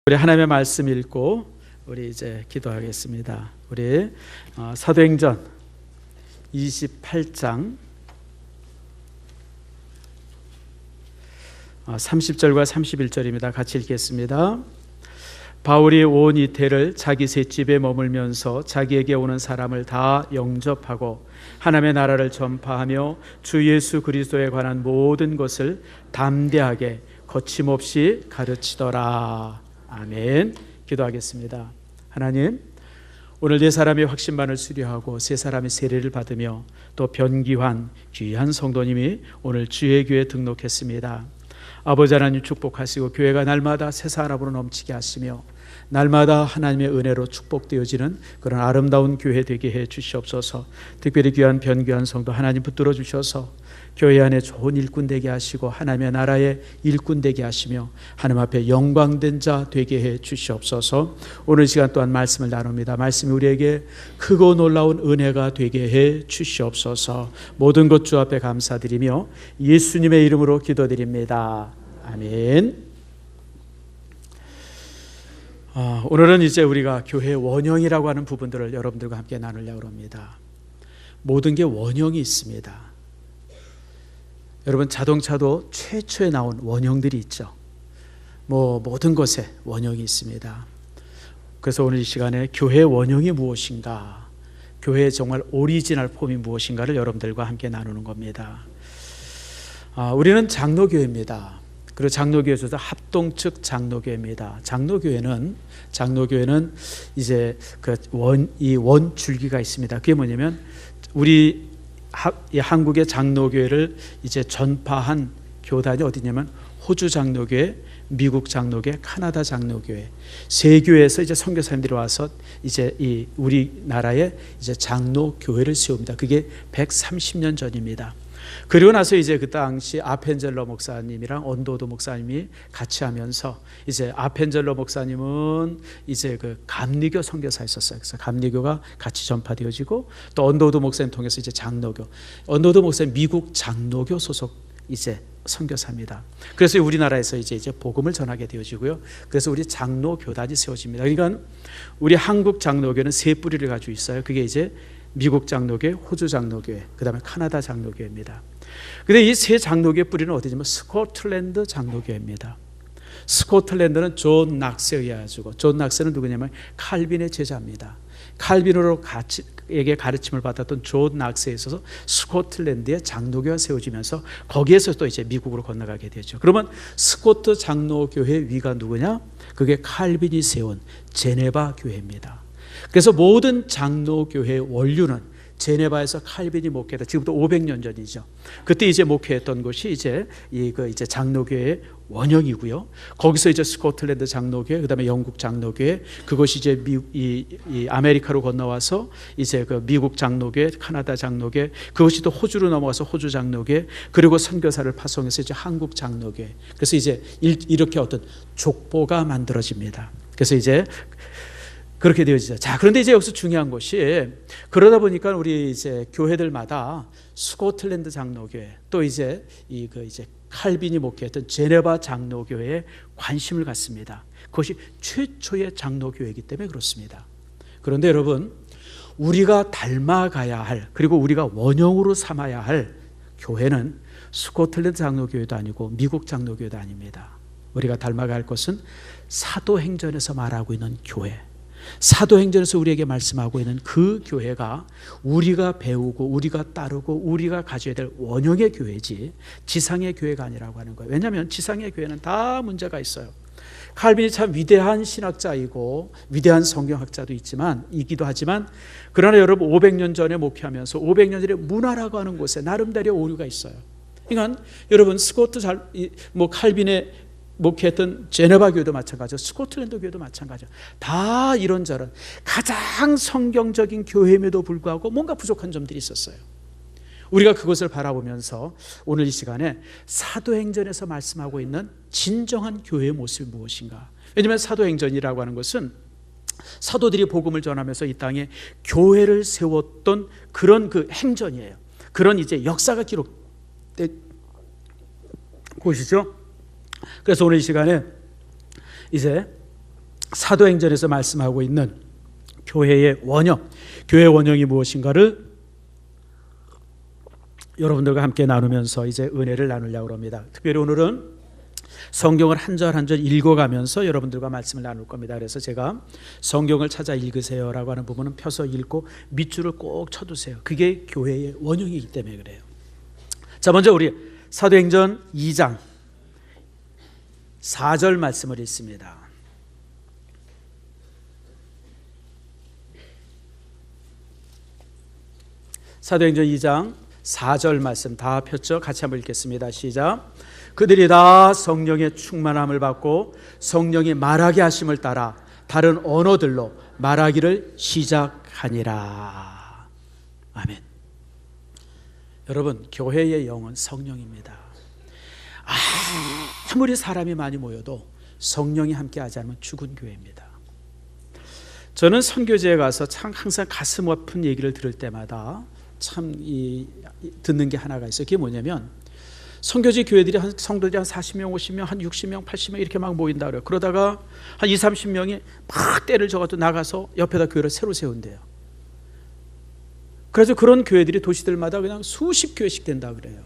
우리 하나님의 말씀 읽고 우리 이제 기도하겠습니다. 우리 사도행전 28장 30절과 31절입니다. 같이 읽겠습니다. 바울이 온 이태를 자기 셋집에 머물면서 자기에게 오는 사람을 다 영접하고 하나님의 나라를 전파하며 주 예수 그리스도에 관한 모든 것을 담대하게 거침없이 가르치더라. 아멘. 기도하겠습니다. 하나님, 오늘 네 사람의 확신반을 수료하고 세 사람의 세례를 받으며 또 변기환 귀한 성도님이 오늘 주의 교회에 등록했습니다. 아버지 하나님 축복하시고 교회가 날마다 새 사람으로 넘치게 하시며 날마다 하나님의 은혜로 축복되어지는 그런 아름다운 교회 되게 해 주시옵소서. 특별히 귀한 변귀한 성도 하나님 붙들어 주셔서 교회 안에 좋은 일꾼 되게 하시고 하나님의 나라의 일꾼 되게 하시며 하나님 앞에 영광된 자 되게 해 주시옵소서. 오늘 시간 또한 말씀을 나눕니다. 말씀이 우리에게 크고 놀라운 은혜가 되게 해 주시옵소서. 모든 것 주 앞에 감사드리며 예수님의 이름으로 기도드립니다. 아멘. 오늘은 이제 우리가 교회의 원형이라고 하는 부분들을 여러분들과 함께 나누려고 합니다. 모든 게 원형이 있습니다. 여러분, 자동차도 최초에 나온 원형들이 있죠. 모든 것에 원형이 있습니다. 그래서 오늘 이 시간에 교회의 원형이 무엇인가, 교회의 정말 오리지널 폼이 무엇인가를 여러분들과 함께 나누는 겁니다. 우리는 장로교회입니다. 그리고 장로교회에서도 합동측 장로교회입니다. 장로교회는 이제 이 원줄기가 있습니다. 그게 뭐냐면 우리 한국의 장로교회를 이제 전파한 교단이 어디냐면 호주 장로교회, 미국 장로교회, 카나다 장로교회 세 교회에서 이제 선교사님들이 와서 이제 이 우리나라에 이제 장로교회를 세웁니다. 그게 130년 전입니다. 그리고 나서 이제 그 당시 아펜젤러 목사님이랑 언도도 목사님이 같이 하면서 이제 아펜젤러 목사님은 이제 그 감리교 선교사였었어요. 그래서 감리교가 같이 전파되어지고 또 언도도 목사님 통해서 이제 장로교, 언도도 목사님 미국 장로교 소속 이제 선교사입니다. 그래서 우리나라에서 이제 복음을 전하게 되어지고요. 그래서 우리 장로 교단이 세워집니다. 그러니까 우리 한국 장로교는 세 뿌리를 가지고 있어요. 그게 이제 미국 장로교회, 호주 장로교회, 그 다음에 카나다 장로교회입니다. 근데 이 세 장로교회 뿌리는 어디냐면 스코틀랜드 장로교회입니다. 스코틀랜드는 존 낙스에 의해가지고, 존 낙스는 누구냐면 칼빈의 제자입니다. 칼빈으로 에게 가르침을 받았던 존 낙스에 있어서 스코틀랜드의 장로교회가 세워지면서 거기에서 또 이제 미국으로 건너가게 되죠. 그러면 스코트 장로교회 위가 누구냐? 그게 칼빈이 세운 제네바 교회입니다. 그래서 모든 장로교회의 원류는 제네바에서 칼빈이 목회했다. 지금부터 500년 전이죠. 그때 이제 목회했던 곳이 이제 이제 장로교회의 원형이고요. 거기서 이제 스코틀랜드 장로교회, 그다음에 영국 장로교회, 그것이 이제 이 아메리카로 건너와서 이제 그 미국 장로교회, 카나다 장로교회, 그것이 또 호주로 넘어가서 호주 장로교회, 그리고 선교사를 파송해서 이제 한국 장로교회. 그래서 이제 이렇게 어떤 족보가 만들어집니다. 그래서 이제 그렇게 되어지죠. 자, 그런데 이제 여기서 중요한 것이 그러다 보니까 우리 이제 교회들마다 스코틀랜드 장로교회 또 이제 이제 칼빈이 목회했던 제네바 장로교회에 관심을 갖습니다. 그것이 최초의 장로교회이기 때문에 그렇습니다. 그런데 여러분, 우리가 닮아가야 할 그리고 우리가 원형으로 삼아야 할 교회는 스코틀랜드 장로교회도 아니고 미국 장로교회도 아닙니다. 우리가 닮아가야 할 것은 사도행전에서 말하고 있는 교회, 사도행전에서 우리에게 말씀하고 있는 그 교회가 우리가 배우고 우리가 따르고 우리가 가져야 될 원형의 교회지 지상의 교회가 아니라고 하는 거예요. 왜냐하면 지상의 교회는 다 문제가 있어요. 칼빈이 참 위대한 신학자이고 위대한 성경학자도 이기도 하지만 그러나 여러분 500년 전에 목회하면서 500년 전에 문화라고 하는 곳에 나름대로 오류가 있어요. 그러니까 여러분 칼빈의 목회했던 제네바 교회도 마찬가지고 스코틀랜드 교회도 마찬가지고 다 이런저런 가장 성경적인 교회임에도 불구하고 뭔가 부족한 점들이 있었어요. 우리가 그것을 바라보면서 오늘 이 시간에 사도행전에서 말씀하고 있는 진정한 교회의 모습이 무엇인가. 왜냐하면 사도행전이라고 하는 것은 사도들이 복음을 전하면서 이 땅에 교회를 세웠던 그런 그 행전이에요. 그런 이제 역사가 기록된 곳이죠. 그래서 오늘 이 시간에 이제 사도행전에서 말씀하고 있는 교회의 원형, 교회 원형이 무엇인가를 여러분들과 함께 나누면서 이제 은혜를 나누려고 합니다. 특별히 오늘은 성경을 한 절 한 절 읽어가면서 여러분들과 말씀을 나눌 겁니다. 그래서 제가 성경을 찾아 읽으세요라고 하는 부분은 펴서 읽고 밑줄을 꼭 쳐두세요. 그게 교회의 원형이기 때문에 그래요. 자, 먼저 우리 사도행전 2장 4절 말씀을 읽습니다. 사도행전 2장 4절 말씀 다 폈죠? 같이 한번 읽겠습니다. 시작. 그들이 다 성령의 충만함을 받고 성령이 말하게 하심을 따라 다른 언어들로 말하기를 시작하니라. 아멘. 여러분, 교회의 영은 성령입니다. 아무리 사람이 많이 모여도 성령이 함께하지 않으면 죽은 교회입니다. 저는 선교제에 가서 참 항상 가슴 아픈 얘기를 들을 때마다 참 듣는 게 하나가 있어요. 그게 뭐냐면 선교지 교회들이 성도들이 한 40명, 50명, 한 60명, 80명 이렇게 막 모인다 그래요. 그러다가 한 20, 30명이 막 때를 져가지고 나가서 옆에다 교회를 새로 세운대요. 그래서 그런 교회들이 도시들마다 그냥 수십 교회씩 된다 그래요.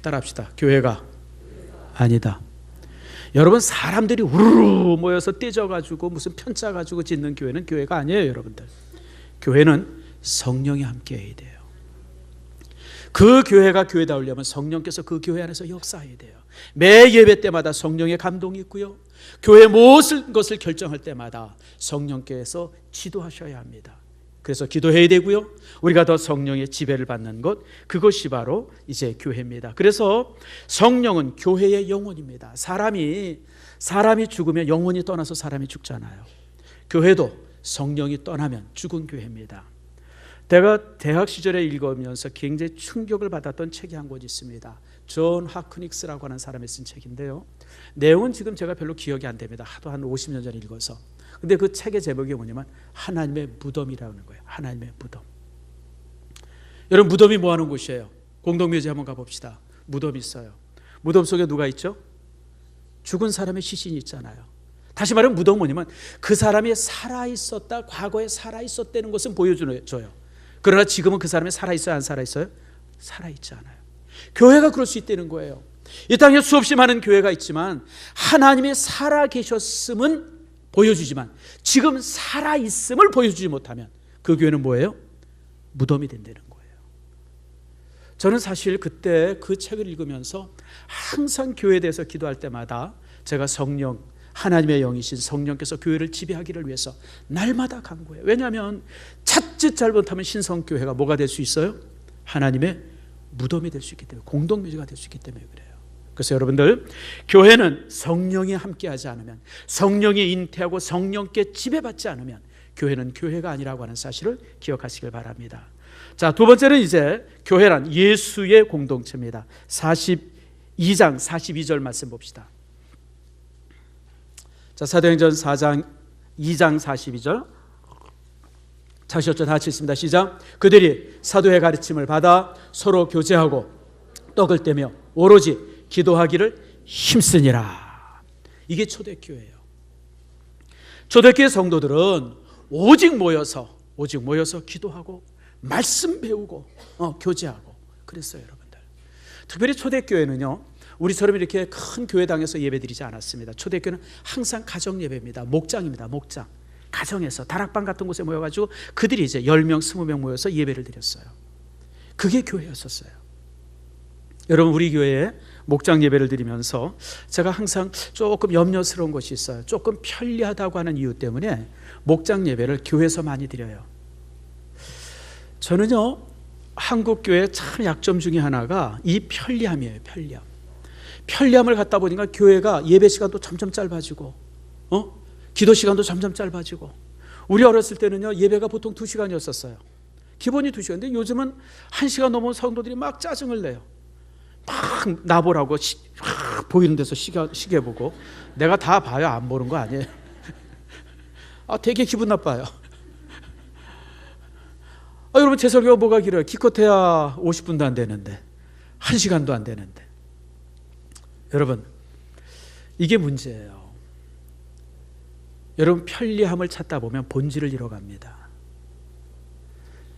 따라합시다. 교회가 아니다. 여러분, 사람들이 우르르 모여서 떼져가지고 무슨 편짜 가지고 짓는 교회는 교회가 아니에요. 여러분들, 교회는 성령이 함께해야 돼요. 그 교회가 교회다우려면 성령께서 그 교회 안에서 역사해야 돼요. 매 예배 때마다 성령의 감동이 있고요, 교회 무엇을 것을 결정할 때마다 성령께서 지도하셔야 합니다. 그래서 기도해야 되고요, 우리가 더 성령의 지배를 받는 것, 그것이 바로 이제 교회입니다. 그래서 성령은 교회의 영혼입니다. 사람이 죽으면 영혼이 떠나서 사람이 죽잖아요. 교회도 성령이 떠나면 죽은 교회입니다. 제가 대학 시절에 읽으면서 굉장히 충격을 받았던 책이 한 권 있습니다. 존 하크닉스라고 하는 사람이 쓴 책인데요, 내용은 지금 제가 별로 기억이 안 됩니다. 하도 한 50년 전에 읽어서. 근데 그 책의 제목이 뭐냐면 하나님의 무덤이라는 거예요. 하나님의 무덤. 여러분, 무덤이 뭐 하는 곳이에요? 공동묘지 한번 가봅시다. 무덤이 있어요. 무덤 속에 누가 있죠? 죽은 사람의 시신이 있잖아요. 다시 말하면 무덤은 뭐냐면 그 사람이 살아있었다, 과거에 살아있었다는 것은 보여줘요. 그러나 지금은 그 사람이 살아있어요, 안 살아있어요? 살아있지 않아요. 교회가 그럴 수 있다는 거예요. 이 땅에 수없이 많은 교회가 있지만 하나님이 살아계셨음은 보여주지만 지금 살아있음을 보여주지 못하면 그 교회는 뭐예요? 무덤이 된다는 거예요. 저는 사실 그때 그 책을 읽으면서 항상 교회에 대해서 기도할 때마다 제가 성령, 하나님의 영이신 성령께서 교회를 지배하기를 위해서 날마다 간구해요. 왜냐하면 자칫 잘못하면 신성교회가 뭐가 될 수 있어요? 하나님의 무덤이 될 수 있기 때문에, 공동묘지가 될 수 있기 때문에 그래요. 그래서 여러분들, 교회는 성령이 함께하지 않으면, 성령이 잉태하고 성령께 지배받지 않으면 교회는 교회가 아니라고 하는 사실을 기억하시길 바랍니다. 자, 두 번째는 이제 교회란 예수의 공동체입니다. 42장 42절 말씀 봅시다. 자, 사도행전 2장 42절 찾으셨죠? 다 같이 읽습니다. 시작. 그들이 사도의 가르침을 받아 서로 교제하고 떡을 떼며 오로지 기도하기를 힘쓰니라. 이게 초대교회예요. 초대교회 성도들은 오직 모여서 기도하고 말씀 배우고 교제하고 그랬어요. 여러분들, 특별히 초대교회는요, 우리처럼 이렇게 큰 교회당에서 예배드리지 않았습니다. 초대교회는 항상 가정 예배입니다. 목장입니다. 목장. 가정에서 다락방 같은 곳에 모여가지고 그들이 이제 10명, 20명 모여서 예배를 드렸어요. 그게 교회였었어요. 여러분, 우리 교회에 목장 예배를 드리면서 제가 항상 조금 염려스러운 것이 있어요. 조금 편리하다고 하는 이유 때문에 목장 예배를 교회에서 많이 드려요. 저는요, 한국 교회의 참 약점 중에 하나가 이 편리함이에요. 편리함을 갖다 보니까 교회가 예배 시간도 점점 짧아지고 기도 시간도 점점 짧아지고. 우리 어렸을 때는요, 예배가 보통 2시간이었었어요. 기본이 2시간인데 요즘은 1시간 넘은 성도들이 막 짜증을 내요. 막 나보라고 보이는 데서 시계 보고. 내가 다 봐요. 안 보는 거 아니에요. 되게 기분 나빠요. 여러분, 제 설교가 뭐가 길어요? 기껏해야 50분도 안 되는데, 1시간도 안 되는데. 여러분, 이게 문제예요. 여러분 편리함을 찾다 보면 본질을 잃어갑니다.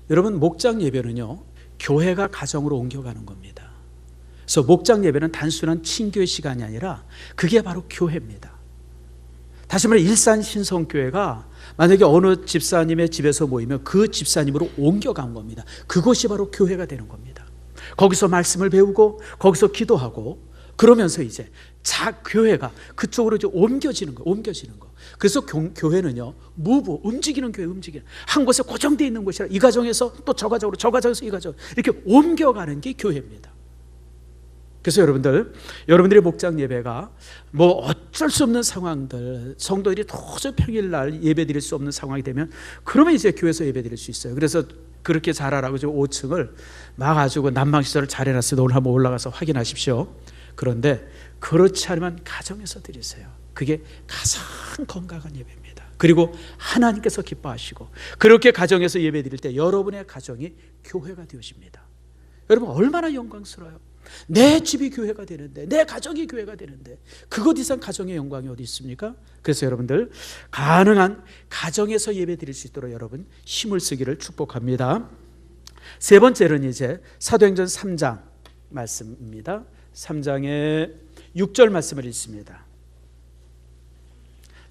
여러분 목장 예배는요, 교회가 가정으로 옮겨가는 겁니다. 그래서 목장 예배는 단순한 친교의 시간이 아니라 그게 바로 교회입니다. 다시 말해 일산 신성교회가 만약에 어느 집사님의 집에서 모이면 그 집사님으로 옮겨간 겁니다. 그것이 바로 교회가 되는 겁니다. 거기서 말씀을 배우고 거기서 기도하고 그러면서 이제 교회가 그쪽으로 이제 옮겨지는 거. 그래서 교회는요, 움직이는 교회, 한 곳에 고정되어 있는 곳이 아니라 이 가정에서 또 저 가정으로, 저 가정에서 이 가정, 이렇게 옮겨가는 게 교회입니다. 그래서 여러분들의 목장 예배가 뭐 어쩔 수 없는 상황들, 성도들이 도저히 평일날 예배 드릴 수 없는 상황이 되면 그러면 이제 교회에서 예배 드릴 수 있어요. 그래서 그렇게 잘하라고 5층을 막 가지고 난방시설을 잘 해놨어요. 오늘 한번 올라가서 확인하십시오. 그런데 그렇지 않으면 가정에서 드리세요. 그게 가장 건강한 예배입니다. 그리고 하나님께서 기뻐하시고 그렇게 가정에서 예배 드릴 때 여러분의 가정이 교회가 되어집니다. 여러분 얼마나 영광스러워요. 내 집이 교회가 되는데, 내 가정이 교회가 되는데 그것 이상 가정의 영광이 어디 있습니까? 그래서 여러분들 가능한 가정에서 예배 드릴 수 있도록 여러분 힘을 쓰기를 축복합니다. 세 번째는 이제 사도행전 3장 말씀입니다. 3장의 6절 말씀을 읽습니다.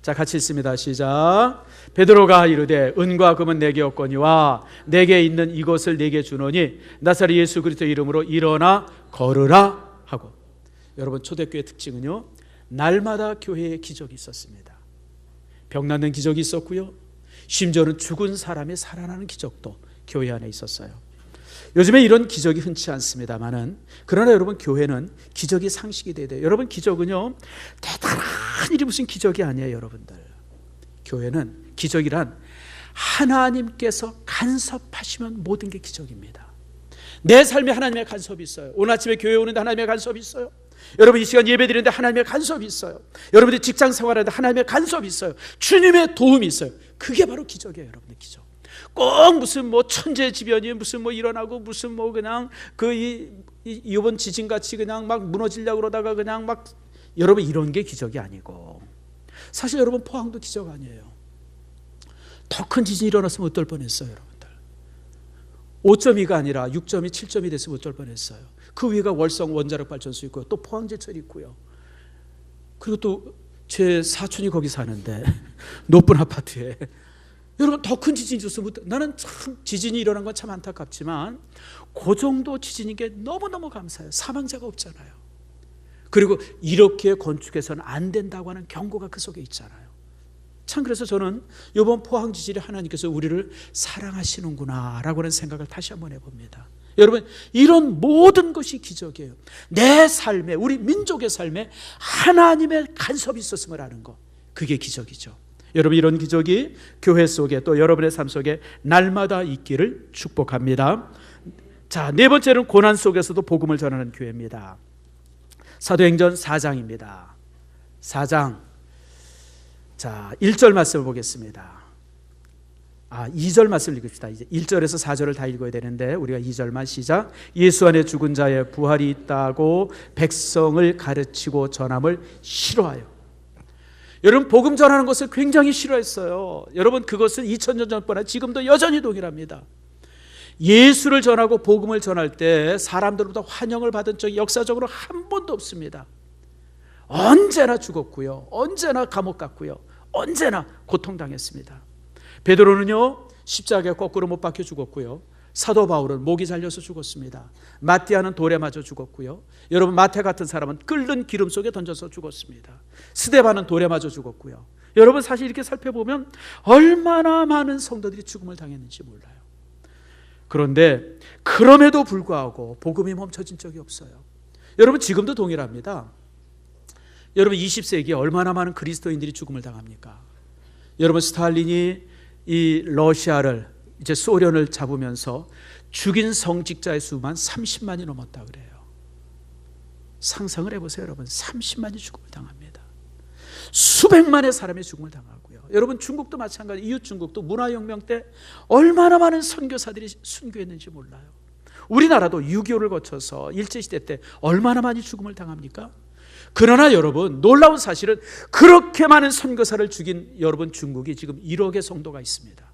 자, 같이 읽습니다. 시작. 베드로가 이르되 은과 금은 내게 없거니와 내게 있는 이것을 내게 주노니 나사렛 예수 그리스도 이름으로 일어나 걸으라 하고. 여러분 초대교회 특징은요, 날마다 교회에 기적이 있었습니다. 병 낫는 기적이 있었고요, 심지어는 죽은 사람이 살아나는 기적도 교회 안에 있었어요. 요즘에 이런 기적이 흔치 않습니다만은, 그러나 여러분 교회는 기적이 상식이 돼야 돼요. 여러분 기적은요, 대단한 일이 무슨 기적이 아니에요. 여러분들 교회는 기적이란 하나님께서 간섭하시면 모든 게 기적입니다. 내 삶에 하나님의 간섭이 있어요. 오늘 아침에 교회 오는데 하나님의 간섭이 있어요. 여러분 이 시간 예배 드리는데 하나님의 간섭이 있어요. 여러분들 직장 생활하는데 하나님의 간섭이 있어요. 주님의 도움이 있어요. 그게 바로 기적이에요. 여러분들 기적. 꼭 무슨 뭐 천재지변이 무슨 뭐 일어나고 무슨 뭐 그냥 이번 지진같이 그냥 막 무너지려고 그러다가 그냥 막, 여러분 이런 게 기적이 아니고, 사실 여러분 포항도 기적 아니에요. 더 큰 지진이 일어났으면 어떨 뻔했어요. 여러분들 5.2가 아니라 6.2, 7.2 됐으면 어떨 뻔했어요. 그 위가 월성 원자력 발전소 있고요, 또 포항제철 있고요, 그리고 또 제 사촌이 거기 사는데 높은 아파트에. 여러분 더 큰 지진이 있었으면, 나는 참 지진이 일어난 건 참 안타깝지만 그 정도 지진인 게 너무너무 감사해요. 사망자가 없잖아요. 그리고 이렇게 건축해서는 안 된다고 하는 경고가 그 속에 있잖아요. 참 그래서 저는 이번 포항 지진이 하나님께서 우리를 사랑하시는구나 라고 하는 생각을 다시 한번 해봅니다. 여러분 이런 모든 것이 기적이에요. 내 삶에, 우리 민족의 삶에 하나님의 간섭이 있었음을 아는 것, 그게 기적이죠. 여러분 이런 기적이 교회 속에 또 여러분의 삶 속에 날마다 있기를 축복합니다. 자, 네 번째는 고난 속에서도 복음을 전하는 교회입니다. 사도행전 4장입니다. 4장. 자, 1절 말씀을 보겠습니다. 2절 말씀을 읽읍시다. 이제 1절에서 4절을 다 읽어야 되는데 우리가 2절만 시작. 예수 안에 죽은 자의 부활이 있다고 백성을 가르치고 전함을 싫어하여. 여러분 복음 전하는 것을 굉장히 싫어했어요. 여러분 그것은 2000년 전보다 지금도 여전히 동일합니다. 예수를 전하고 복음을 전할 때 사람들로부터 환영을 받은 적이 역사적으로 한 번도 없습니다. 언제나 죽었고요, 언제나 감옥 갔고요, 언제나 고통당했습니다. 베드로는요 십자가에 거꾸로 못 박혀 죽었고요, 사도 바울은 목이 잘려서 죽었습니다. 마띠아는 돌에 맞아 죽었고요, 여러분 마태 같은 사람은 끓는 기름 속에 던져서 죽었습니다. 스데반은 돌에 맞아 죽었고요. 여러분 사실 이렇게 살펴보면 얼마나 많은 성도들이 죽음을 당했는지 몰라요. 그런데 그럼에도 불구하고 복음이 멈춰진 적이 없어요. 여러분 지금도 동일합니다. 여러분 20세기에 얼마나 많은 그리스도인들이 죽음을 당합니까? 여러분 스탈린이 이 러시아를, 이제 소련을 잡으면서 죽인 성직자의 수만 30만이 넘었다 그래요. 상상을 해보세요. 여러분 30만이 죽음을 당합니다. 수백만의 사람이 죽음을 당하고요. 여러분 중국도 마찬가지. 이웃 중국도 문화혁명 때 얼마나 많은 선교사들이 순교했는지 몰라요. 우리나라도 6.25를 거쳐서 일제시대 때 얼마나 많이 죽음을 당합니까? 그러나 여러분, 놀라운 사실은 그렇게 많은 선교사를 죽인 여러분 중국이 지금 1억의 성도가 있습니다.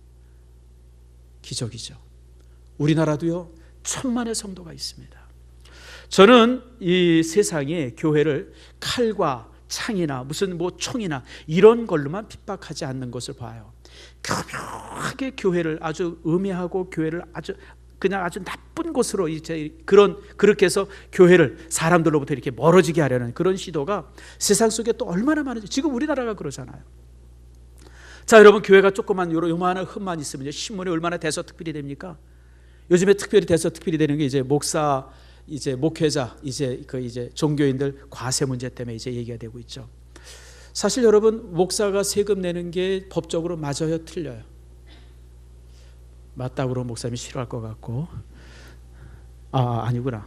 기적이죠. 우리나라도요 1,000만의 성도가 있습니다. 저는 이 세상에 교회를 칼과 창이나 무슨 뭐 총이나 이런 걸로만 핍박하지 않는 것을 봐요. 교묘하게 교회를 아주 음해하고 교회를 아주 나쁜 곳으로 이제 그렇게 해서 교회를 사람들로부터 이렇게 멀어지게 하려는 그런 시도가 세상 속에 또 얼마나 많은지. 지금 우리나라가 그러잖아요. 자, 여러분, 교회가 조그만 요만한 흠만 있으면 신문이 얼마나 대서특필이 됩니까? 요즘에 특별히 대서특필이 되는 게 이제 목사, 이제 목회자, 이제 종교인들 과세 문제 때문에 이제 얘기가 되고 있죠. 사실 여러분, 목사가 세금 내는 게 법적으로 맞아요, 틀려요? 맞다고 그러면 목사님이 싫어할 것 같고, 아니구나.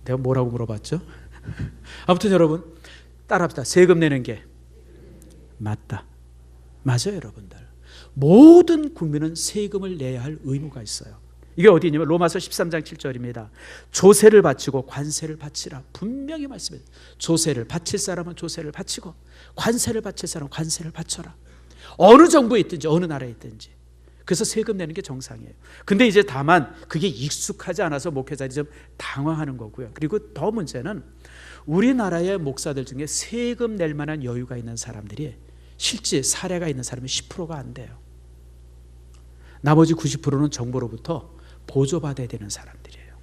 내가 뭐라고 물어봤죠? 아무튼 여러분, 따라합시다. 세금 내는 게 맞다. 맞아요, 여러분들. 모든 국민은 세금을 내야 할 의무가 있어요. 이게 어디 있냐면 로마서 13장 7절입니다. 조세를 바치고 관세를 바치라. 분명히 말씀해요. 조세를 바칠 사람은 조세를 바치고 관세를 바칠 사람은 관세를 바쳐라. 어느 정부에 있든지 어느 나라에 있든지. 그래서 세금 내는 게 정상이에요. 근데 이제 다만 그게 익숙하지 않아서 목회자들이 좀 당황하는 거고요. 그리고 더 문제는 우리나라의 목사들 중에 세금 낼 만한 여유가 있는 사람들이 실제 사례가 있는 사람이 10%가 안 돼요. 나머지 90%는 정부로부터 보조받아야 되는 사람들이에요.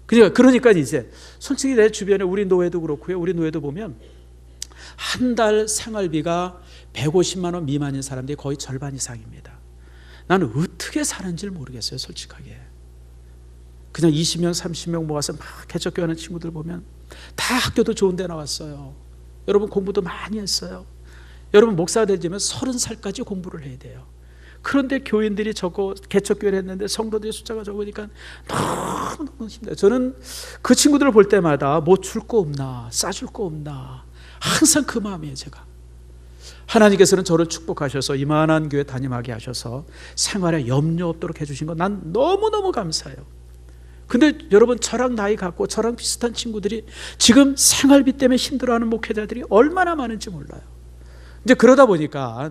그러니까 이제 솔직히 내 주변에 우리 노회도 그렇고요. 우리 노회도 보면 한 달 생활비가 150만 원 미만인 사람들이 거의 절반 이상입니다. 나는 어떻게 사는지 모르겠어요, 솔직하게. 그냥 20명, 30명 모아서 막 개척교회하는 친구들 보면 다 학교도 좋은 데 나왔어요. 여러분 공부도 많이 했어요. 여러분 목사가 되려면 30살까지 공부를 해야 돼요. 그런데 교인들이 개척교회를 했는데 성도들의 숫자가 적으니까 너무 힘들어요. 저는 그 친구들을 볼 때마다 뭐 줄 거 없나, 싸줄 거 없나, 항상 그 마음이에요. 제가 하나님께서는 저를 축복하셔서 이만한 교회 담임하게 하셔서 생활에 염려 없도록 해주신 건 난 너무너무 감사해요. 근데 여러분, 저랑 나이 같고 저랑 비슷한 친구들이 지금 생활비 때문에 힘들어하는 목회자들이 얼마나 많은지 몰라요. 이제 그러다 보니까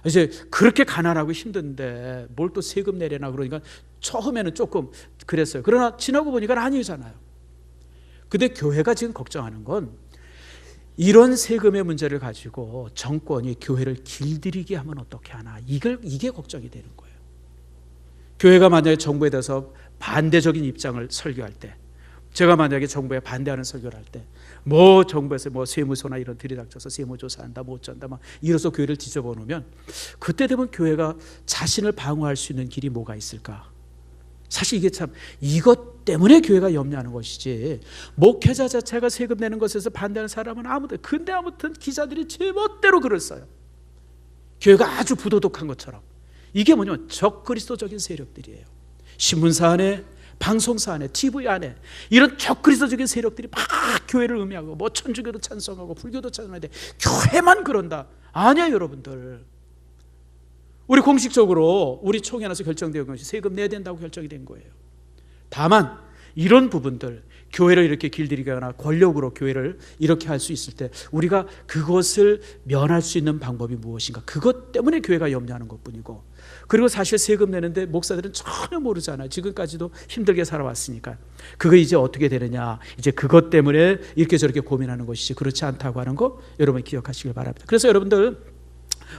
이제 그렇게 가난하고 힘든데 뭘 또 세금 내려나 그러니까 처음에는 조금 그랬어요. 그러나 지나고 보니까 아니잖아요. 근데 교회가 지금 걱정하는 건 이런 세금의 문제를 가지고 정권이 교회를 길들이게 하면 어떻게 하나, 이게 걱정이 되는 거예요. 교회가 만약에 정부에 대해서 반대적인 입장을 설교할 때, 제가 만약에 정부에 반대하는 설교를 할 때, 뭐 정부에서 뭐 세무서나 이런 들이닥쳐서 세무조사한다, 뭐 어쩐다, 막 이래서 교회를 뒤집어 놓으면 그때 되면 교회가 자신을 방어할 수 있는 길이 뭐가 있을까? 사실 이게 참 이것 때문에 교회가 염려하는 것이지, 목회자 자체가 세금 내는 것에서 반대하는 사람은 근데 아무튼 기자들이 제멋대로 글을 써요. 교회가 아주 부도덕한 것처럼. 이게 뭐냐면 적그리스도적인 세력들이에요. 신문사 안에, 방송사 안에, TV 안에 이런 적그리스도적인 세력들이 막 교회를 음해하고 뭐 천주교도 찬성하고 불교도 찬성하는데 교회만 그런다. 아니야, 여러분들. 우리 공식적으로 우리 총회 안에서 결정된 것이 세금 내야 된다고 결정이 된 거예요. 다만 이런 부분들, 교회를 이렇게 길들이거나 권력으로 교회를 이렇게 할 수 있을 때 우리가 그것을 면할 수 있는 방법이 무엇인가, 그것 때문에 교회가 염려하는 것뿐이고, 그리고 사실 세금 내는데 목사들은 전혀 모르잖아요. 지금까지도 힘들게 살아왔으니까. 그거 이제 어떻게 되느냐, 이제 그것 때문에 이렇게 저렇게 고민하는 것이지 그렇지 않다고 하는 거 여러분 기억하시길 바랍니다. 그래서 여러분들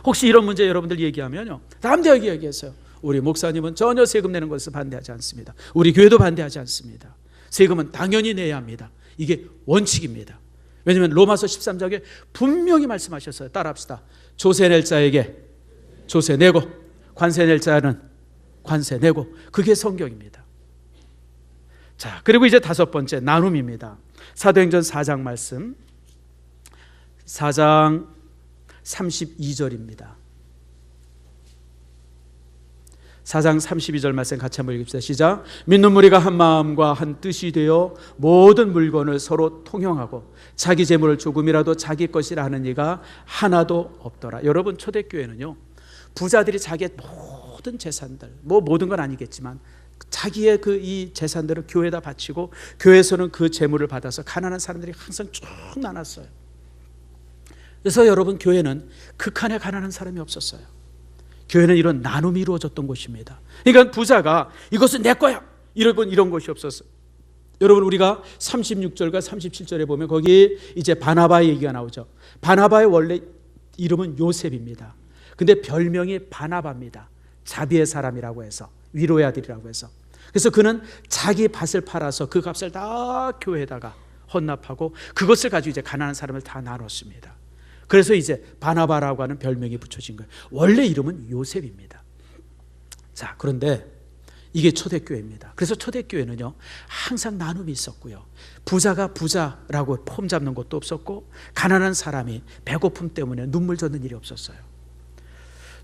혹시 이런 문제 여러분들 얘기하면요, 담대하게 얘기했어요. 우리 목사님은 전혀 세금 내는 것을 반대하지 않습니다. 우리 교회도 반대하지 않습니다. 세금은 당연히 내야 합니다. 이게 원칙입니다. 왜냐하면 로마서 13장에 분명히 말씀하셨어요. 따라합시다. 조세 낼 자에게 조세 내고 관세 낼 자는 관세 내고. 그게 성경입니다. 자, 그리고 이제 다섯 번째 나눔입니다. 사도행전 4장 말씀, 4장 32절입니다. 4장 32절 말씀 같이 한번 읽읍시다. 시작. 믿는 무리가 한 마음과 한 뜻이 되어 모든 물건을 서로 통용하고 자기 재물을 조금이라도 자기 것이라 하는 이가 하나도 없더라. 여러분, 초대교회는요, 부자들이 자기의 모든 재산들, 뭐 모든 건 아니겠지만 자기의 그 이 재산들을 교회에다 바치고 교회에서는 그 재물을 받아서 가난한 사람들이 항상 쭉 나눴어요. 그래서 여러분, 교회는 극한에 가난한 사람이 없었어요. 교회는 이런 나눔이 이루어졌던 곳입니다. 그러니까 부자가 이것은 내 거야 이런 것이 없었어요. 여러분, 우리가 36절과 37절에 보면 거기 이제 바나바의 얘기가 나오죠. 바나바의 원래 이름은 요셉입니다. 근데 별명이 바나바입니다. 자비의 사람이라고 해서, 위로의 아들이라고 해서. 그래서 그는 자기 밭을 팔아서 그 값을 다 교회에다가 헌납하고 그것을 가지고 이제 가난한 사람을 다 나눴습니다. 그래서 이제 바나바라고 하는 별명이 붙여진 거예요. 원래 이름은 요셉입니다. 자, 그런데 이게 초대교회입니다. 그래서 초대교회는요, 항상 나눔이 있었고요, 부자가 부자라고 폼 잡는 것도 없었고, 가난한 사람이 배고픔 때문에 눈물 젖는 일이 없었어요.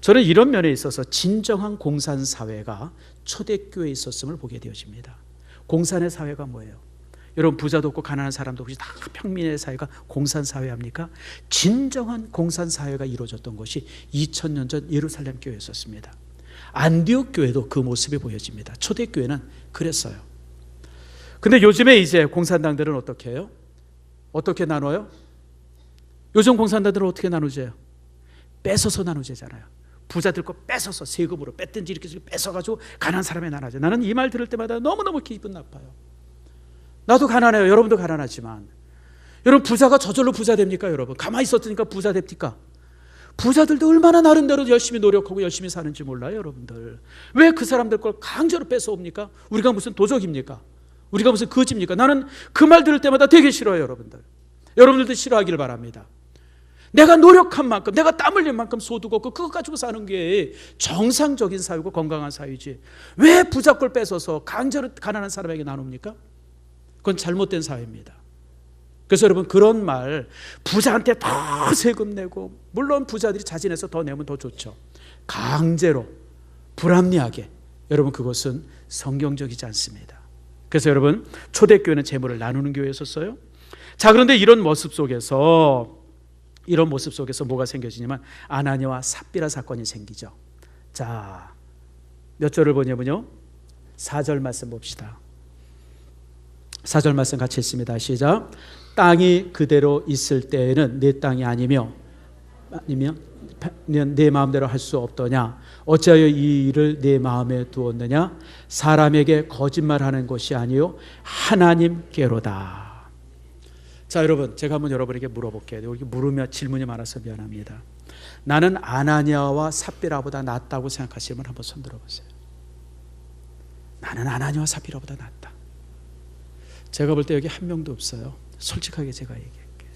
저는 이런 면에 있어서 진정한 공산사회가 초대교회에 있었음을 보게 되어집니다. 공산의 사회가 뭐예요? 여러분, 부자도 없고 가난한 사람도 없이 다 평민의 사회가 공산사회합니까? 진정한 공산사회가 이루어졌던 것이 2000년 전 예루살렘 교회였었습니다. 안디옥 교회도 그 모습이 보여집니다. 초대교회는 그랬어요. 근데 요즘에 이제 공산당들은 어떻게 해요? 어떻게 나눠요? 요즘 공산당들은 어떻게 나누재요? 뺏어서 나누재잖아요. 부자들 거 뺏어서 세금으로 뺐든지 이렇게 뺏어가지고 가난한 사람에 나눠져. 나는 이 말 들을 때마다 너무너무 기분 나빠요. 나도 가난해요. 여러분도 가난하지만, 여러분, 부자가 저절로 부자 됩니까? 여러분, 가만히 있었으니까 부자 됩니까? 부자들도 얼마나 나름대로 열심히 노력하고 열심히 사는지 몰라요, 여러분들. 왜 그 사람들 걸 강제로 뺏어옵니까? 우리가 무슨 도적입니까? 우리가 무슨 거지입니까? 나는 그 말 들을 때마다 되게 싫어요, 여러분들. 여러분들도 싫어하기를 바랍니다. 내가 노력한 만큼, 내가 땀 흘린 만큼 소득 없고 그거 가지고 사는 게 정상적인 사회고 건강한 사회지, 왜 부자 걸 뺏어서 강제로 가난한 사람에게 나눕니까? 그건 잘못된 사회입니다. 그래서 여러분, 그런 말, 부자한테 더 세금 내고, 물론 부자들이 자진해서 더 내면 더 좋죠. 강제로 불합리하게, 여러분, 그것은 성경적이지 않습니다. 그래서 여러분, 초대교회는 재물을 나누는 교회였었어요. 자, 그런데 이런 모습 속에서 뭐가 생겨지냐면 아나니아와 삽비라 사건이 생기죠. 자, 몇 절을 보냐면요, 4절 말씀 봅시다. 4절 말씀 같이 읽습니다. 시작. 땅이 그대로 있을 때에는 내 땅이 아니면 내 마음대로 할 수 없더냐? 어찌하여 이 일을 내 마음에 두었느냐? 사람에게 거짓말하는 것이 아니요 하나님께로다. 자, 여러분, 제가 한번 여러분에게 물어볼게요. 여기 물으면 질문이 많아서 미안합니다. 나는 아나니아와 삽비라보다 낫다고 생각하시면 한번 손 들어보세요. 나는 아나니아와 삽비라보다 낫다. 제가 볼 때 여기 한 명도 없어요. 솔직하게 제가 얘기할게요.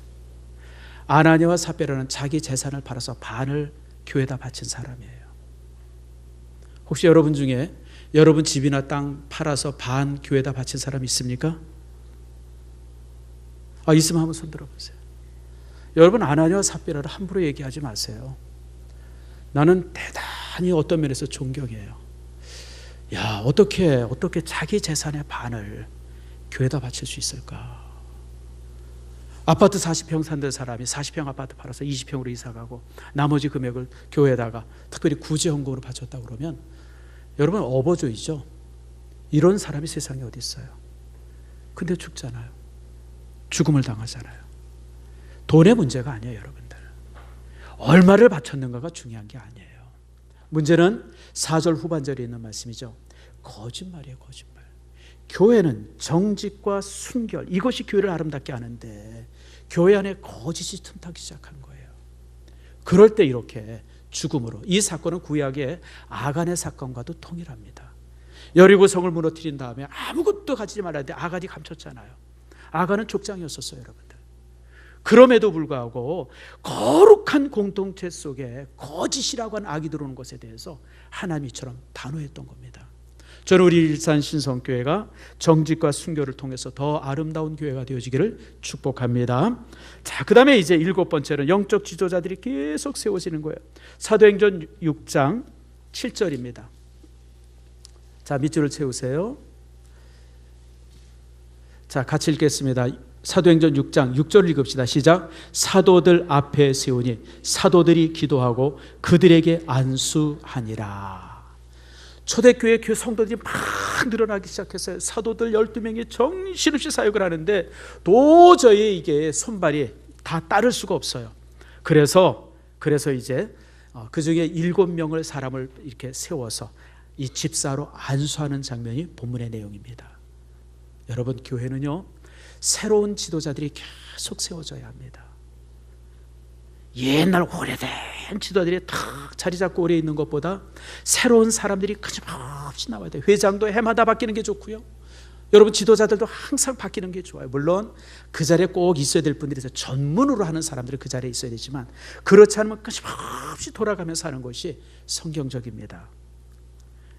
아나니아와 삽비라는 자기 재산을 팔아서 반을 교회에다 바친 사람이에요. 혹시 여러분 중에 여러분 집이나 땅 팔아서 반 교회에다 바친 사람 있습니까? 있으면 한번 손 들어보세요. 여러분, 아나니아와 삽비라를 함부로 얘기하지 마세요. 나는 대단히 어떤 면에서 존경해요. 야, 어떻게 자기 재산의 반을 교회에다 바칠 수 있을까? 아파트 40평 산들 사람이 40평 아파트 팔아서 20평으로 이사가고 나머지 금액을 교회에다가 특별히 구제헌금으로 바쳤다고 그러면 여러분, 어버조이죠. 이런 사람이 세상에 어디 있어요? 근데 죽잖아요. 죽음을 당하잖아요. 돈의 문제가 아니에요, 여러분들. 얼마를 바쳤는가가 중요한 게 아니에요. 문제는 4절 후반절에 있는 말씀이죠. 거짓말이에요, 거짓말. 교회는 정직과 순결, 이것이 교회를 아름답게 하는데 교회 안에 거짓이 틈타기 시작한 거예요. 그럴 때 이렇게 죽음으로, 이 사건은 구약의 아간의 사건과도 동일합니다. 여리고 성을 무너뜨린 다음에 아무것도 가지지 말았는데 아간이 감췄잖아요. 아간은 족장이었었어요, 여러분들. 그럼에도 불구하고 거룩한 공동체 속에 거짓이라고 하는 악이 들어오는 것에 대해서 하나님처럼 단호했던 겁니다. 저는 우리 일산 신성교회가 정직과 순결을 통해서 더 아름다운 교회가 되어지기를 축복합니다. 자, 그 다음에 이제 7번째는 영적 지도자들이 계속 세워지는 거예요. 사도행전 6장 7절입니다. 자, 밑줄을 채우세요. 자, 같이 읽겠습니다. 사도행전 6장 6절을 읽읍시다. 시작. 사도들 앞에 세우니 사도들이 기도하고 그들에게 안수하니라. 초대교회 교회 성도들이 막 늘어나기 시작했어요. 사도들 12명이 정신없이 사역을 하는데 도저히 이게 손발이 다 따를 수가 없어요. 그래서 이제 그 중에 7명을 사람을 이렇게 세워서 이 집사로 안수하는 장면이 본문의 내용입니다. 여러분, 교회는요, 새로운 지도자들이 계속 세워져야 합니다. 옛날 오래된 지도자들이 탁 자리 잡고 오래 있는 것보다 새로운 사람들이 끊임없이 나와야 돼요. 회장도 해마다 바뀌는 게 좋고요. 여러분, 지도자들도 항상 바뀌는 게 좋아요. 물론 그 자리에 꼭 있어야 될 분들이 있어요. 전문으로 하는 사람들은 그 자리에 있어야 되지만 그렇지 않으면 끊임없이 돌아가면서 하는 것이 성경적입니다.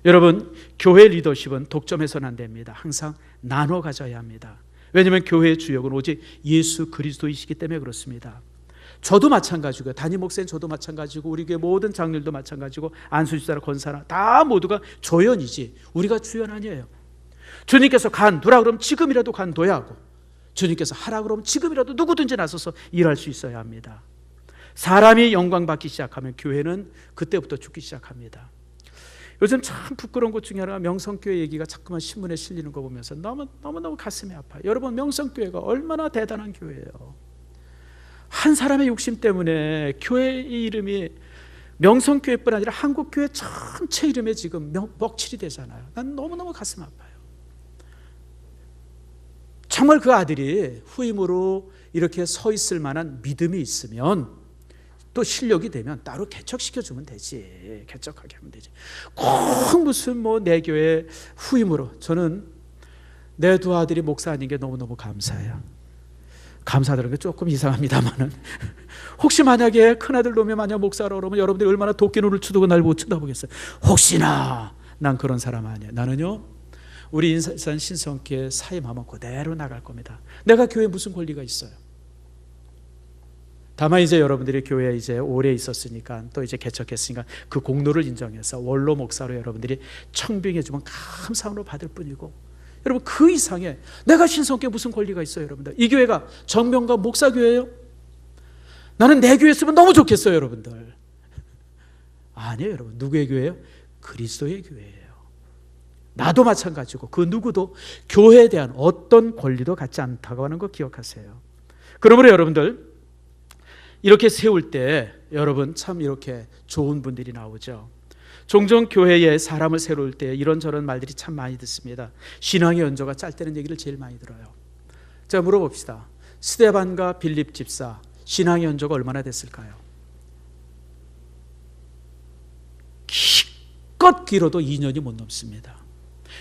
여러분, 교회 리더십은 독점해서는 안 됩니다. 항상 나눠 가져야 합니다. 왜냐하면 교회의 주역은 오직 예수 그리스도이시기 때문에 그렇습니다. 저도 마찬가지고요. 담임 목사님 저도 마찬가지고 우리 교회 모든 장로들도 마찬가지고 안수집사나 권사나 다 모두가 조연이지 우리가 주연 아니에요. 주님께서 간두라 그러면 지금이라도 간둬야 하고, 주님께서 하라 그러면 지금이라도 누구든지 나서서 일할 수 있어야 합니다. 사람이 영광 받기 시작하면 교회는 그때부터 죽기 시작합니다. 요즘 참 부끄러운 것 중에 하나가 명성교회 얘기가 자꾸만 신문에 실리는 거 보면서 너무너무 가슴이 아파요. 여러분, 명성교회가 얼마나 대단한 교회예요. 한 사람의 욕심 때문에 교회의 이름이 명성교회뿐 아니라 한국교회 전체 이름에 지금 먹칠이 되잖아요. 난 너무너무 가슴 아파요. 정말 그 아들이 후임으로 이렇게 서 있을 만한 믿음이 있으면, 또 실력이 되면 따로 개척시켜주면 되지. 개척하게 하면 되지. 꼭 무슨 내 교회 후임으로. 저는 내 두 아들이 목사 아닌 게 너무너무 감사해요. 감사드리는 게 조금 이상합니다만은 혹시 만약에 큰아들 놈이 만약 목사라 그러면 여러분들이 얼마나 도끼눈을 치두고 날 못 쳐다보겠어요. 혹시나. 난 그런 사람 아니에요. 나는요, 우리 인산 신성교회 사임하면 그대로 나갈 겁니다. 내가 교회에 무슨 권리가 있어요? 다만 이제 여러분들이 교회에 이제 오래 있었으니까 또 이제 개척했으니까 그 공로를 인정해서 원로 목사로 여러분들이 청빙해 주면 감사함으로 받을 뿐이고, 여러분 그 이상의 내가 신성교회 무슨 권리가 있어요? 여러분들, 이 교회가 정명과 목사교회예요? 나는 내 교회 있으면 너무 좋겠어요. 여러분들 아니에요. 여러분, 누구의 교회예요? 그리스도의 교회예요. 나도 마찬가지고 그 누구도 교회에 대한 어떤 권리도 갖지 않다고 하는 거 기억하세요. 그러므로 여러분들 이렇게 세울 때 여러분 참 이렇게 좋은 분들이 나오죠. 종종 교회에 사람을 세울 때 이런저런 말들이 참 많이 듣습니다. 신앙의 연조가 짧다는 얘기를 제일 많이 들어요. 자, 물어봅시다. 스데반과 빌립 집사 신앙의 연조가 얼마나 됐을까요? 기껏 길어도 2년이 못 넘습니다.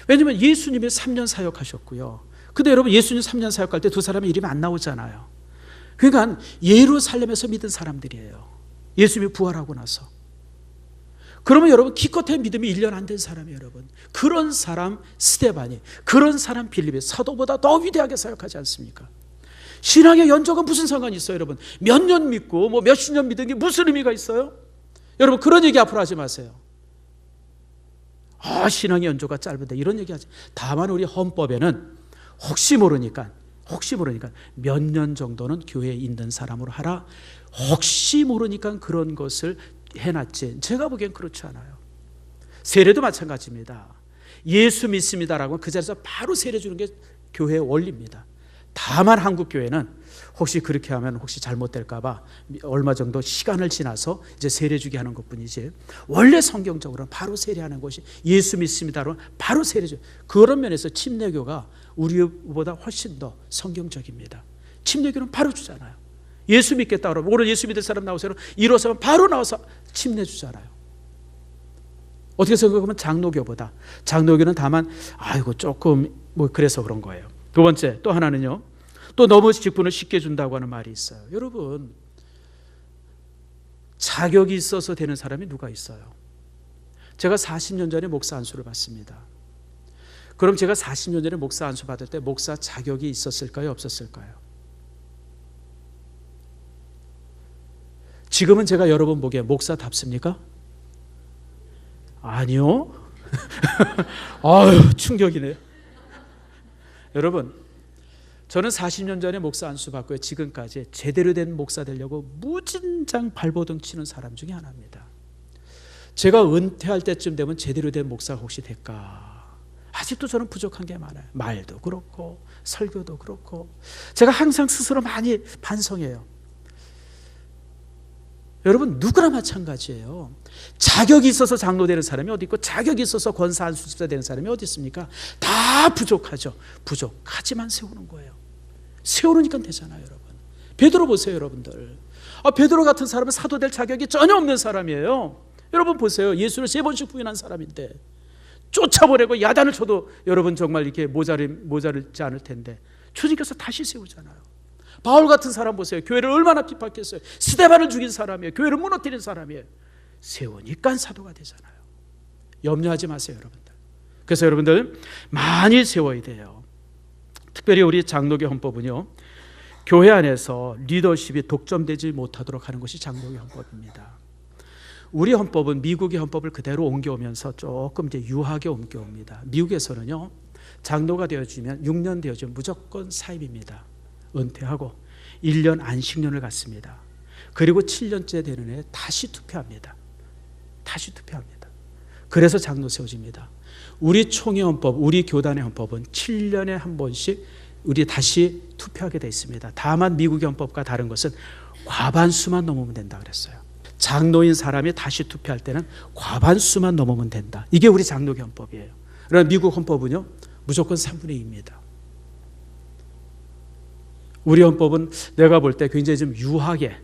왜냐하면 예수님이 3년 사역하셨고요. 근데 여러분, 예수님 3년 사역할 때 두 사람의 이름이 안 나오잖아요. 그러니까 예루살렘에서 믿은 사람들이에요. 예수님이 부활하고 나서. 그러면 여러분, 기껏해 믿음이 1년 안 된 사람이에요. 여러분, 그런 사람 스데반이, 그런 사람 빌립이 사도보다 더 위대하게 사역하지 않습니까? 신앙의 연조가 무슨 상관이 있어요? 여러분, 몇 년 믿고 몇십 년 믿은 게 무슨 의미가 있어요? 여러분, 그런 얘기 앞으로 하지 마세요. 신앙의 연조가 짧은데 이런 얘기 하지. 다만 우리 헌법에는 혹시 모르니까 몇 년 정도는 교회에 있는 사람으로 하라, 혹시 모르니까 그런 것을 해놨지. 제가 보기엔 그렇지 않아요. 세례도 마찬가지입니다. 예수 믿습니다라고 그 자리에서 바로 세례 주는 게 교회의 원리입니다. 다만 한국 교회는 혹시 그렇게 하면 혹시 잘못될까 봐 얼마 정도 시간을 지나서 이제 세례 주게 하는 것뿐이지, 원래 성경적으로는 바로 세례하는 것이 예수 믿습니다로 바로 세례 주. 그런 면에서 침례교가 우리보다 훨씬 더 성경적입니다. 침례교는 바로 주잖아요. 예수 믿겠다 그러면 오늘 예수 믿을 사람 나오세요. 일어서면 바로 나와서 침례 주잖아요. 어떻게 생각하면 장로교보다, 장로교는 다만 조금 그래서 그런 거예요. 두 번째, 또 하나는요, 또 너무 직분을 쉽게 준다고 하는 말이 있어요. 여러분, 자격이 있어서 되는 사람이 누가 있어요? 제가 40년 전에 목사 안수를 받습니다. 그럼 제가 40년 전에 목사 안수 받을 때 목사 자격이 있었을까요? 없었을까요? 지금은 제가 여러분 보기에 목사답습니까? 아니요. 충격이네요. 여러분, 저는 40년 전에 목사 안수 받고요, 지금까지 제대로 된 목사 되려고 무진장 발버둥 치는 사람 중에 하나입니다. 제가 은퇴할 때쯤 되면 제대로 된 목사가 혹시 될까? 아직도 저는 부족한 게 많아요. 말도 그렇고 설교도 그렇고. 제가 항상 스스로 많이 반성해요. 여러분, 누구나 마찬가지예요. 자격이 있어서 장로 되는 사람이 어디 있고 자격이 있어서 권사 안수집사 되는 사람이 어디 있습니까? 다 부족하죠. 부족하지만 세우는 거예요. 세우니까 되잖아요, 여러분. 베드로 보세요, 여러분들. 베드로 같은 사람은 사도 될 자격이 전혀 없는 사람이에요. 여러분 보세요. 예수를 3번씩 부인한 사람인데 쫓아보내고 야단을 쳐도 여러분 정말 이렇게 모자르지 않을 텐데 주님께서 다시 세우잖아요. 바울 같은 사람 보세요. 교회를 얼마나 핍박했어요. 스데반을 죽인 사람이에요. 교회를 무너뜨린 사람이에요. 세우니까 사도가 되잖아요. 염려하지 마세요, 여러분들. 그래서 여러분들 많이 세워야 돼요. 특별히 우리 장로교 헌법은요, 교회 안에서 리더십이 독점되지 못하도록 하는 것이 장로교 헌법입니다. 우리 헌법은 미국의 헌법을 그대로 옮겨오면서 조금 이제 유하게 옮겨옵니다. 미국에서는요, 장로가 되어지면 6년 되어지면 무조건 사임입니다. 은퇴하고 1년 안식년을 갖습니다. 그리고 7년째 되는 해 다시 투표합니다. 그래서 장로 세워집니다. 우리 총회 헌법, 우리 교단의 헌법은 7년에 한 번씩 우리 다시 투표하게 되어 있습니다. 다만 미국의 헌법과 다른 것은 과반수만 넘으면 된다 그랬어요. 장로인 사람이 다시 투표할 때는 과반수만 넘으면 된다. 이게 우리 장로교 헌법이에요. 그러나 미국 헌법은요, 무조건 3분의 2입니다. 우리 헌법은 내가 볼 때 굉장히 좀 유하게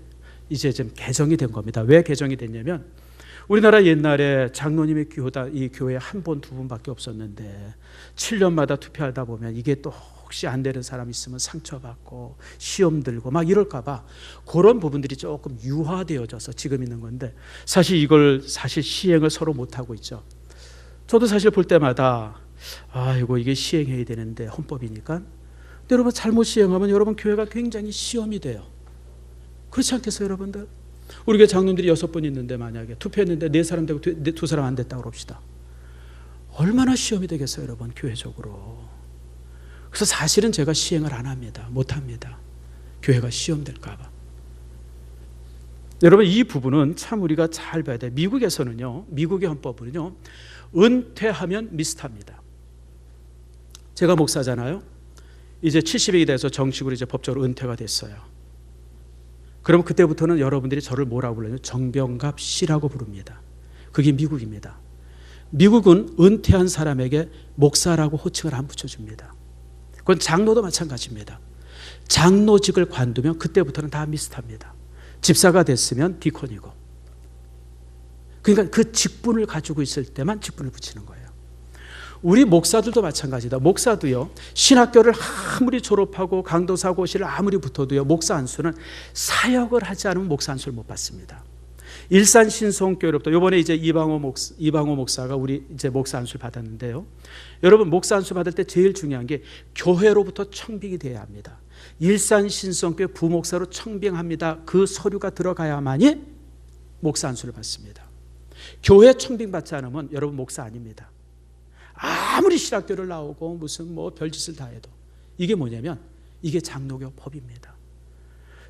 이제 좀 개정이 된 겁니다. 왜 개정이 됐냐면 우리나라 옛날에 장로님의 이 교회에 한 번, 두 번밖에 없었는데 7년마다 투표하다 보면 이게 또 혹시 안 되는 사람 있으면 상처받고 시험 들고 막 이럴까 봐 그런 부분들이 조금 유화되어져서 지금 있는 건데 사실 이걸 시행을 서로 못하고 있죠. 저도 사실 볼 때마다 이게 시행해야 되는데 헌법이니까. 근데 여러분 잘못 시행하면 여러분 교회가 굉장히 시험이 돼요. 그렇지 않겠어요, 여러분들? 우리 교회 장로들이 6분 있는데 만약에 투표했는데 4사람 되고 2사람 안 됐다고 그럽시다. 얼마나 시험이 되겠어요, 여러분, 교회적으로. 그래서 사실은 제가 시행을 안 합니다. 못 합니다. 교회가 시험될까 봐. 여러분, 이 부분은 참 우리가 잘 봐야 돼요. 미국에서는요, 미국의 헌법은요, 은퇴하면 미스터입니다. 제가 목사잖아요. 이제 70이 돼서 정식으로 이제 법적으로 은퇴가 됐어요. 그럼 그때부터는 여러분들이 저를 뭐라고 불러요? 정병갑 씨라고 부릅니다. 그게 미국입니다. 미국은 은퇴한 사람에게 목사라고 호칭을 안 붙여줍니다. 그건 장로도 마찬가지입니다. 장로직을 관두면 그때부터는 다 미스터입니다. 집사가 됐으면 디콘이고. 그러니까 그 직분을 가지고 있을 때만 직분을 붙이는 거예요. 우리 목사들도 마찬가지다. 목사도요, 신학교를 아무리 졸업하고 강도사고시를 아무리 붙어도요, 목사 안수는 사역을 하지 않으면 목사 안수를 못 받습니다. 일산 신성교회로부터 이번에 이제 이방호 목사가 우리 이제 목사 안수를 받았는데요. 여러분, 목사 안수 받을 때 제일 중요한 게 교회로부터 청빙이 돼야 합니다. 일산 신성교회 부목사로 청빙합니다. 그 서류가 들어가야만이 목사 안수를 받습니다. 교회 청빙 받지 않으면 여러분 목사 아닙니다. 아무리 신학교를 나오고 무슨 별짓을 다 해도 이게 뭐냐면 이게 장로교 법입니다.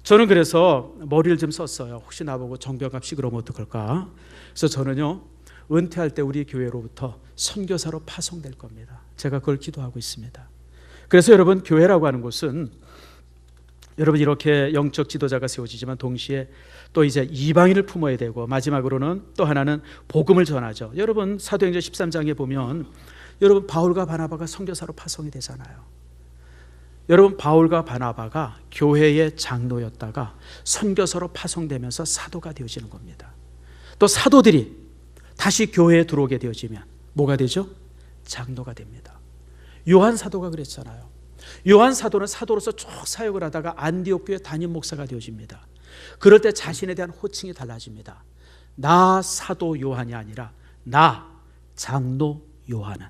저는 그래서 머리를 좀 썼어요. 혹시 나보고 정병갑 씨 그러면 어떡할까? 그래서 저는요, 은퇴할 때 우리 교회로부터 선교사로 파송될 겁니다. 제가 그걸 기도하고 있습니다. 그래서 여러분, 교회라고 하는 곳은 여러분 이렇게 영적 지도자가 세워지지만 동시에 또 이제 이방인을 품어야 되고 마지막으로는 또 하나는 복음을 전하죠. 여러분 사도행전 13장에 보면 여러분 바울과 바나바가 선교사로 파송이 되잖아요. 여러분 바울과 바나바가 교회의 장로였다가 선교사로 파송되면서 사도가 되어지는 겁니다. 또 사도들이 다시 교회에 들어오게 되어지면 뭐가 되죠? 장로가 됩니다. 요한 사도가 그랬잖아요. 요한 사도는 사도로서 쭉 사역을 하다가 안디옥 교회 담임 목사가 되어집니다. 그럴 때 자신에 대한 호칭이 달라집니다. 나 사도 요한이 아니라 나 장로 요한은.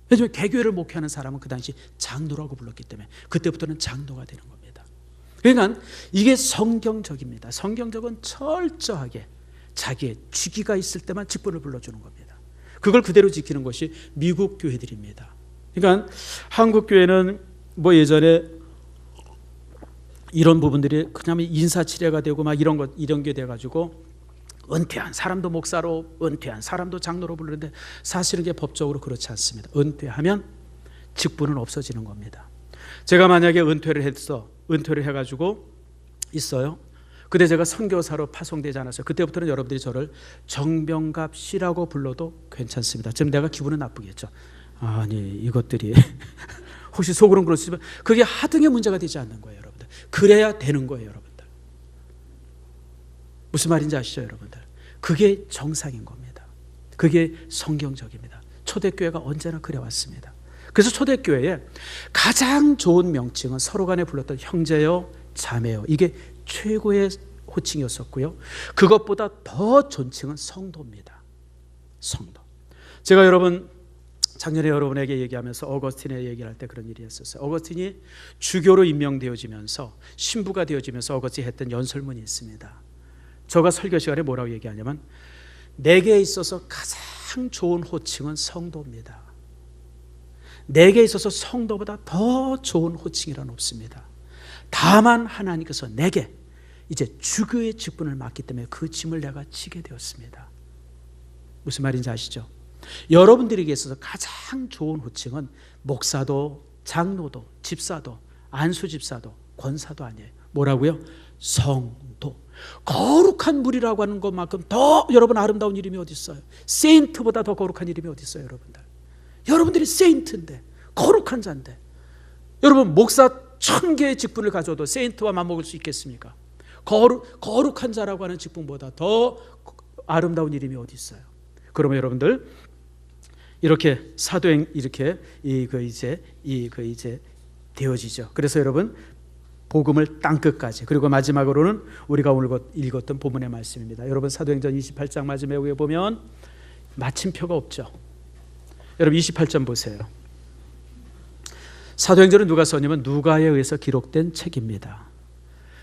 왜냐하면 개교회를 목회하는 사람은 그 당시 장로라고 불렀기 때문에 그때부터는 장로가 되는 겁니다. 그러니까 이게 성경적입니다. 성경적은 철저하게 자기의 주기가 있을 때만 직분을 불러주는 겁니다. 그걸 그대로 지키는 것이 미국 교회들입니다. 그러니까 한국 교회는 예전에 이런 부분들이 그냥 인사치레가 되고 막 이런 게 돼가지고 은퇴한 사람도 목사로, 은퇴한 사람도 장로로 부르는데 사실은 이게 법적으로 그렇지 않습니다. 은퇴하면 직분은 없어지는 겁니다. 제가 만약에 은퇴를 해가지고 있어요. 근데 제가 선교사로 파송되지 않았어요. 그때부터는 여러분들이 저를 정병갑 씨라고 불러도 괜찮습니다. 지금 내가 기분은 나쁘겠죠. 아니 이것들이 혹시 속으로는 그렇지만 그게 하등의 문제가 되지 않는 거예요, 여러분들. 그래야 되는 거예요, 여러분들. 무슨 말인지 아시죠, 여러분들? 그게 정상인 겁니다. 그게 성경적입니다. 초대교회가 언제나 그래왔습니다. 그래서 초대교회에 가장 좋은 명칭은 서로 간에 불렀던 형제요, 자매요. 이게 최고의 호칭이었었고요. 그것보다 더 존칭은 성도입니다. 성도. 제가 작년에 여러분에게 얘기하면서 어거스틴의 얘기를 할 때 그런 일이 있었어요. 어거스틴이 주교로 임명되어지면서 신부가 되어지면서 어거스틴이 했던 연설문이 있습니다. 저가 설교 시간에 뭐라고 얘기하냐면 내게 있어서 가장 좋은 호칭은 성도입니다. 내게 있어서 성도보다 더 좋은 호칭이란 없습니다. 다만 하나님께서 내게 이제 주교의 직분을 맡기 때문에 그 짐을 내가 지게 되었습니다. 무슨 말인지 아시죠? 여러분들에게 있어서 가장 좋은 호칭은 목사도, 장로도, 집사도, 안수집사도, 권사도 아니에요. 뭐라고요? 성도. 거룩한 물이라고 하는 것만큼 더 여러분 아름다운 이름이 어디 있어요? 세인트보다 더 거룩한 이름이 어디 있어요, 여러분들? 여러분들이 세인트인데, 거룩한 자인데, 여러분 목사 1000개의 직분을 가져도 세인트와 맞먹을 수 있겠습니까? 거룩한 자라고 하는 직분보다 더 아름다운 이름이 어디 있어요? 그러면 여러분들 이렇게 사도행 이렇게 이제 되어지죠. 그래서 여러분 복음을 땅 끝까지, 그리고 마지막으로는 우리가 오늘 읽었던 본문의 말씀입니다. 여러분 사도행전 28장 마지막에 보면 마침표가 없죠. 여러분 28장 보세요. 사도행전은 누가 썼냐면 누가에 의해서 기록된 책입니다.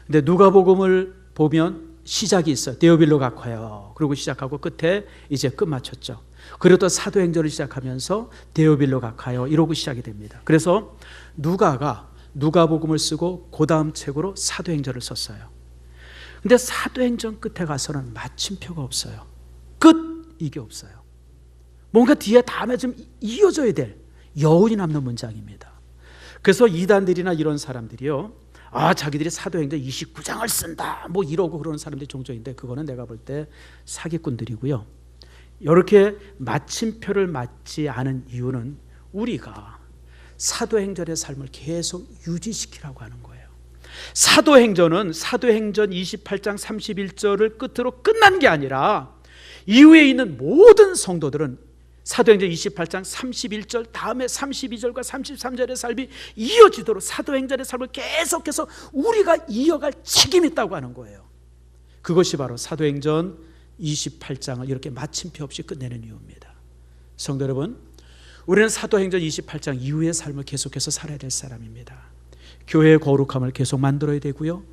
근데 누가복음을 보면 시작이 있어요. 데오빌로 각화요. 그리고 시작하고 끝에 이제 끝 맞췄죠. 그리고 또 사도행전을 시작하면서 데오빌로 각화요. 이러고 시작이 됩니다. 그래서 누가가 누가복음을 쓰고 그 다음 책으로 사도행전을 썼어요. 근데 사도행전 끝에 가서는 마침표가 없어요. 끝 이게 없어요. 뭔가 뒤에 다음에 좀 이어져야 될 여운이 남는 문장입니다. 그래서 이단들이나 이런 사람들이요, 자기들이 사도행전 29장을 쓴다 뭐 이러고 그러는 사람들이 종종 있는데 그거는 내가 볼 때 사기꾼들이고요. 이렇게 마침표를 맞지 않은 이유는 우리가 사도행전의 삶을 계속 유지시키라고 하는 거예요. 사도행전은 사도행전 28장 31절을 끝으로 끝난 게 아니라 이후에 있는 모든 성도들은 사도행전 28장 31절 다음에 32절과 33절의 삶이 이어지도록 사도행전의 삶을 계속해서 우리가 이어갈 책임이 있다고 하는 거예요. 그것이 바로 사도행전 28장을 이렇게 마침표 없이 끝내는 이유입니다. 성도 여러분, 우리는 사도행전 28장 이후의 삶을 계속해서 살아야 될 사람입니다. 교회의 거룩함을 계속 만들어야 되고요,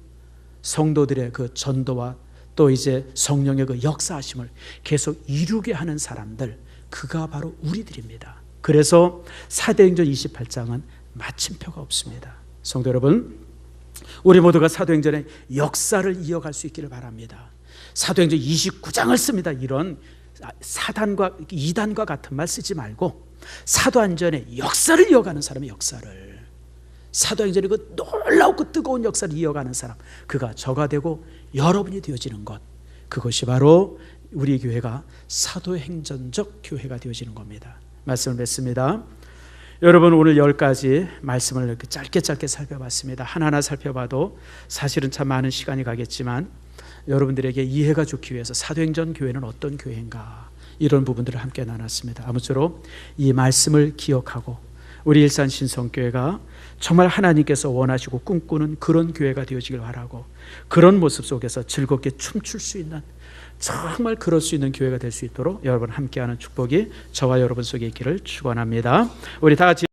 성도들의 그 전도와 또 이제 성령의 그 역사하심을 계속 이루게 하는 사람들, 그가 바로 우리들입니다. 그래서 사도행전 28장은 마침표가 없습니다. 성도 여러분, 우리 모두가 사도행전의 역사를 이어갈 수 있기를 바랍니다. 사도행전 29장을 씁니다. 이런 사단과 이단과 같은 말 쓰지 말고 사도행전의 역사를 이어가는 사람의 역사를, 사도행전의 그 놀라우고 뜨거운 역사를 이어가는 사람, 그가 저가 되고 여러분이 되어지는 것, 그것이 바로 우리 교회가 사도행전적 교회가 되어지는 겁니다. 말씀을 맺습니다. 여러분, 오늘 10가지 말씀을 이렇게 짧게 살펴봤습니다. 하나하나 살펴봐도 사실은 참 많은 시간이 가겠지만 여러분들에게 이해가 좋기 위해서 사도행전 교회는 어떤 교회인가, 이런 부분들을 함께 나눴습니다. 아무쪼록 이 말씀을 기억하고 우리 일산신성교회가 정말 하나님께서 원하시고 꿈꾸는 그런 교회가 되어지길 바라고, 그런 모습 속에서 즐겁게 춤출 수 있는, 정말 그럴 수 있는 교회가 될 수 있도록 여러분 함께하는 축복이 저와 여러분 속에 있기를 축원합니다. 우리 다 같이